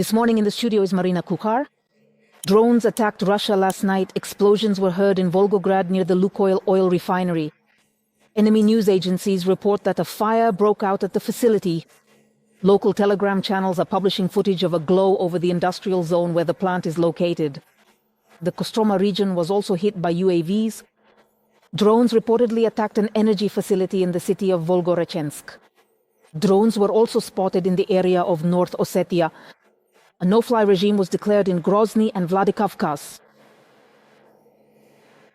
This morning in the studio is Marina Kuchar. Drones attacked Russia last night. Explosions were heard in Volgograd near the Lukoil oil refinery. Enemy news agencies report that a fire broke out at the facility. Local telegram channels are publishing footage of a glow over the industrial zone where the plant is located. The Kostroma region was also hit by UAVs. Drones reportedly attacked an energy facility in the city of Volgorachensk. Drones were also spotted in the area of North Ossetia. A no-fly regime was declared in Grozny and Vladikavkaz.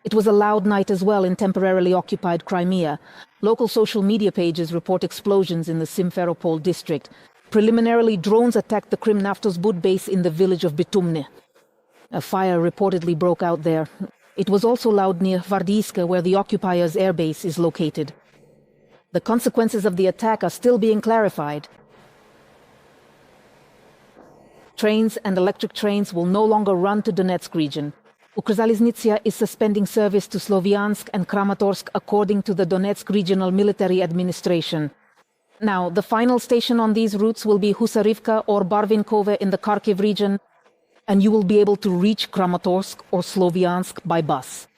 It was a loud night as well in temporarily occupied Crimea. Local social media pages report explosions in the Simferopol district. Preliminarily, drones attacked the Kramatorsk base in the village of Bitumne. A fire reportedly broke out there. It was also loud near Vardiiska, where the occupiers' airbase is located. The consequences of the attack are still being clarified. Trains and electric trains will no longer run to Donetsk region. Ukrzaliznytsia is suspending service to Sloviansk and Kramatorsk according to the Donetsk Regional Military Administration. Now, the final station on these routes will be Husarivka or Barvinkove in the Kharkiv region, and you will be able to reach Kramatorsk or Sloviansk by bus.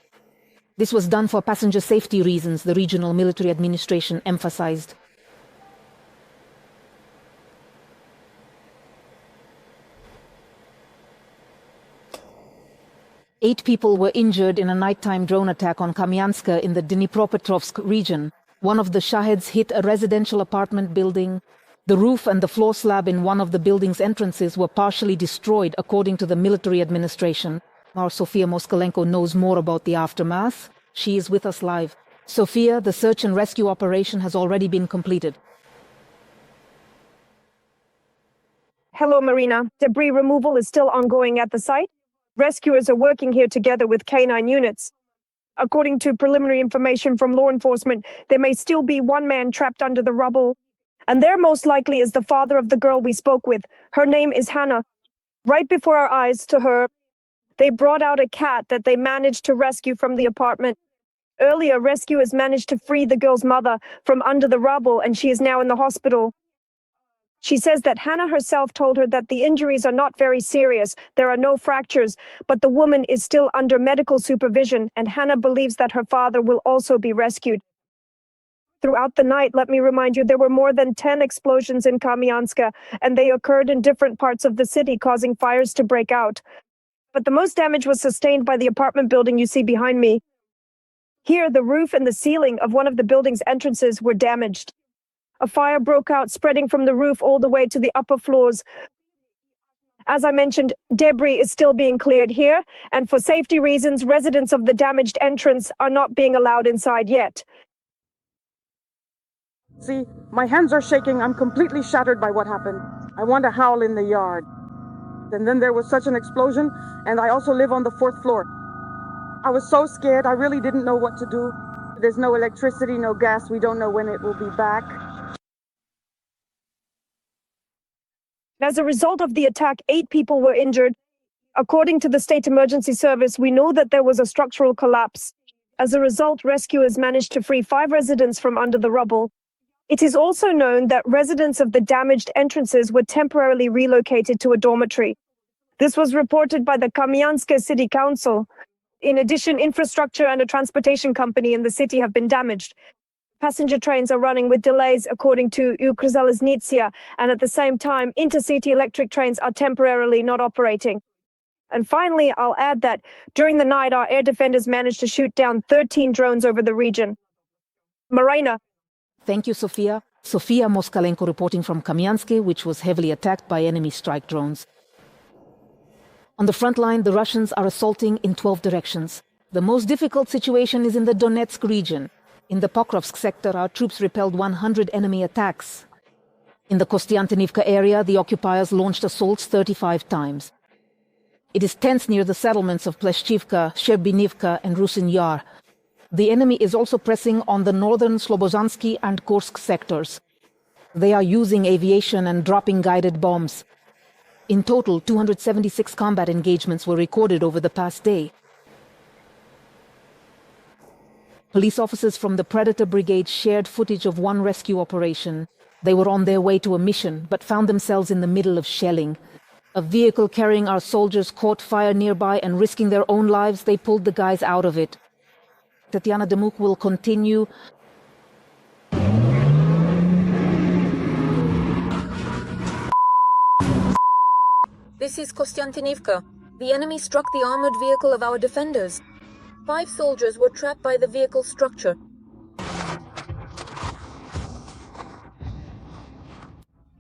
This was done for passenger safety reasons, the Regional Military Administration emphasized. Eight people were injured in a nighttime drone attack on Kamyanske in the Dnipropetrovsk region. One of the Shaheds hit a residential apartment building. The roof and the floor slab in one of the building's entrances were partially destroyed, according to the military administration. Our Sofia Moskalenko knows more about the aftermath. She is with us live. Sofia, the search and rescue operation has already been completed. Hello, Marina. Debris removal is still ongoing at the site. Rescuers are working here together with K9 units. According to preliminary information from law enforcement, there may still be one man trapped under the rubble. And there most likely is the father of the girl we spoke with. Her name is Hannah. Right before our eyes to her, they brought out a cat that they managed to rescue from the apartment. Earlier, rescuers managed to free the girl's mother from under the rubble, and she is now in the hospital. She says that Hannah herself told her that the injuries are not very serious. There are no fractures, but the woman is still under medical supervision, and Hannah believes that her father will also be rescued. Throughout the night, let me remind you, there were more than 10 explosions in Kamyanske, and they occurred in different parts of the city, causing fires to break out. But the most damage was sustained by the apartment building you see behind me. Here, the roof and the ceiling of one of the building's entrances were damaged. A fire broke out, spreading from the roof all the way to the upper floors. As I mentioned, debris is still being cleared here, and for safety reasons, residents of the damaged entrance are not being allowed inside yet. See, my hands are shaking. I'm completely shattered by what happened. I want to howl in the yard. And then there was such an explosion, and I also live on the 4th floor. I was so scared, I really didn't know what to do. There's no electricity, no gas. We don't know when it will be back. As a result of the attack, 8 people were injured. According to the State Emergency Service, we know that there was a structural collapse. As a result, rescuers managed to free 5 residents from under the rubble. It is also known that residents of the damaged entrances were temporarily relocated to a dormitory. This was reported by the Kamyanske City Council. In addition, infrastructure and a transportation company in the city have been damaged. Passenger trains are running with delays, according to Ukrzaliznytsia, and at the same time, intercity electric trains are temporarily not operating. And finally, I'll add that during the night, our air defenders managed to shoot down 13 drones over the region. Marina. Thank you, Sofia. Sofia Moskalenko reporting from Kamyanske, which was heavily attacked by enemy strike drones. On the front line, the Russians are assaulting in 12 directions. The most difficult situation is in the Donetsk region. In the POKROVSK sector, our troops repelled 100 enemy attacks. In the Kostiantynivka area, the occupiers launched assaults 35 times. It is tense near the settlements of Pleshchivka, Sherbinivka and Rusin Yar. The enemy is also pressing on the northern Slobozansky and Kursk sectors. They are using aviation and dropping guided bombs. In total, 276 combat engagements were recorded over the past day. Police officers from the Predator Brigade shared footage of one rescue operation. They were on their way to a mission, but found themselves in the middle of shelling. A vehicle carrying our soldiers caught fire nearby and risking their own lives, they pulled the guys out of it. Tatiana Demuk will continue. This is Kostiantynivka. The enemy struck the armored vehicle of our defenders. 5 soldiers were trapped by the vehicle structure.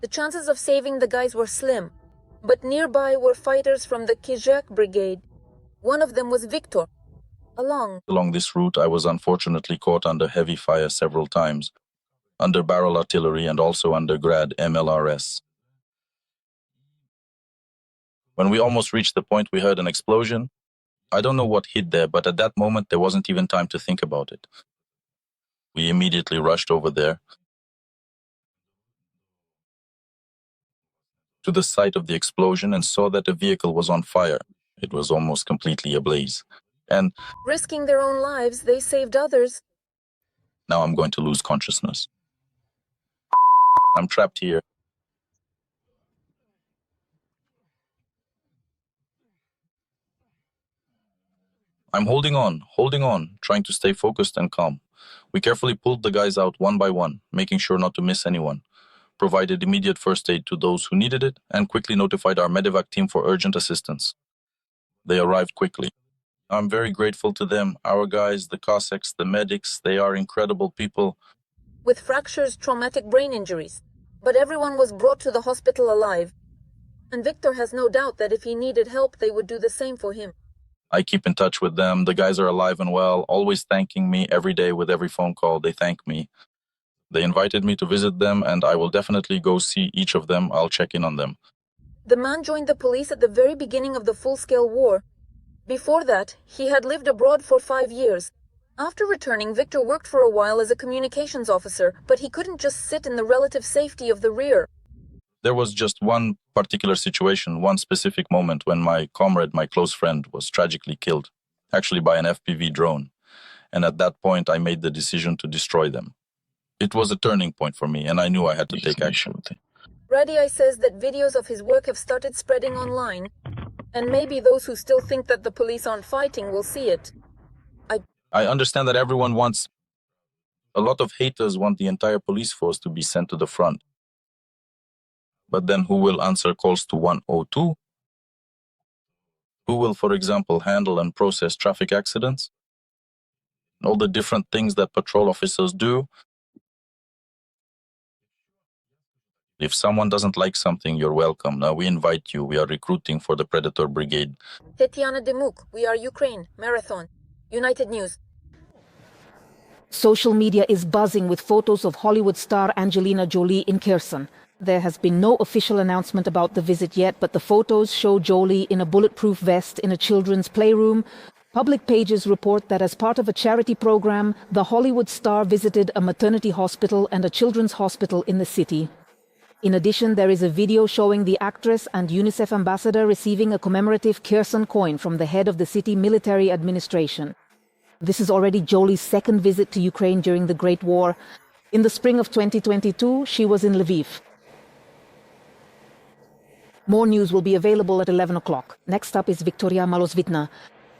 The chances of saving the guys were slim, but nearby were fighters from the Kizhak brigade. One of them was Victor. Along this route, I was unfortunately caught under heavy fire several times, under barrel artillery and also under Grad MLRS. When we almost reached the point, we heard an explosion. I don't know what hit there, but at that moment, there wasn't even time to think about it. We immediately rushed over there to the site of the explosion and saw that the vehicle was on fire. It was almost completely ablaze. And risking their own lives, they saved others. Now I'm going to lose consciousness. I'm trapped here. I'm holding on, trying to stay focused and calm. We carefully pulled the guys out one by one, making sure not to miss anyone, provided immediate first aid to those who needed it, and quickly notified our medevac team for urgent assistance. They arrived quickly. I'm very grateful to them, our guys, the Cossacks, the medics. They are incredible people. With fractures, traumatic brain injuries. But everyone was brought to the hospital alive. And Victor has no doubt that if he needed help, they would do the same for him. I keep in touch with them. The guys are alive and well, always thanking me every day with every phone call. They thank me. They invited me to visit them, and I will definitely go see each of them. I'll check in on them. The man joined the police at the very beginning of the full-scale war. Before that, he had lived abroad for 5 years. After returning, Victor worked for a while as a communications officer, but he couldn't just sit in the relative safety of the rear. There was just one particular situation, one specific moment when my comrade, my close friend, was tragically killed, actually by an FPV drone. And at that point, I made the decision to destroy them. It was a turning point for me, and I knew I had to take action. Radii says that videos of his work have started spreading online, and maybe those who still think that the police aren't fighting will see it. I understand that everyone wants... A lot of haters want the entire police force to be sent to the front. But then who will answer calls to 102? Who will, for example, handle and process traffic accidents? All the different things that patrol officers do. If someone doesn't like something, you're welcome. Now we invite you. We are recruiting for the Predator Brigade. Tatiana Demuk, we are Ukraine, Marathon, United News. Social media is buzzing with photos of Hollywood star Angelina Jolie in Kherson. There has been no official announcement about the visit yet, but the photos show Jolie in a bulletproof vest in a children's playroom. Public pages report that as part of a charity program, the Hollywood star visited a maternity hospital and a children's hospital in the city. In addition, there is a video showing the actress and UNICEF ambassador receiving a commemorative Kherson coin from the head of the city military administration. This is already Jolie's second visit to Ukraine during the Great War. In the spring of 2022, she was in Lviv. More news will be available at 11 o'clock. Next up is Victoria Malozvitna.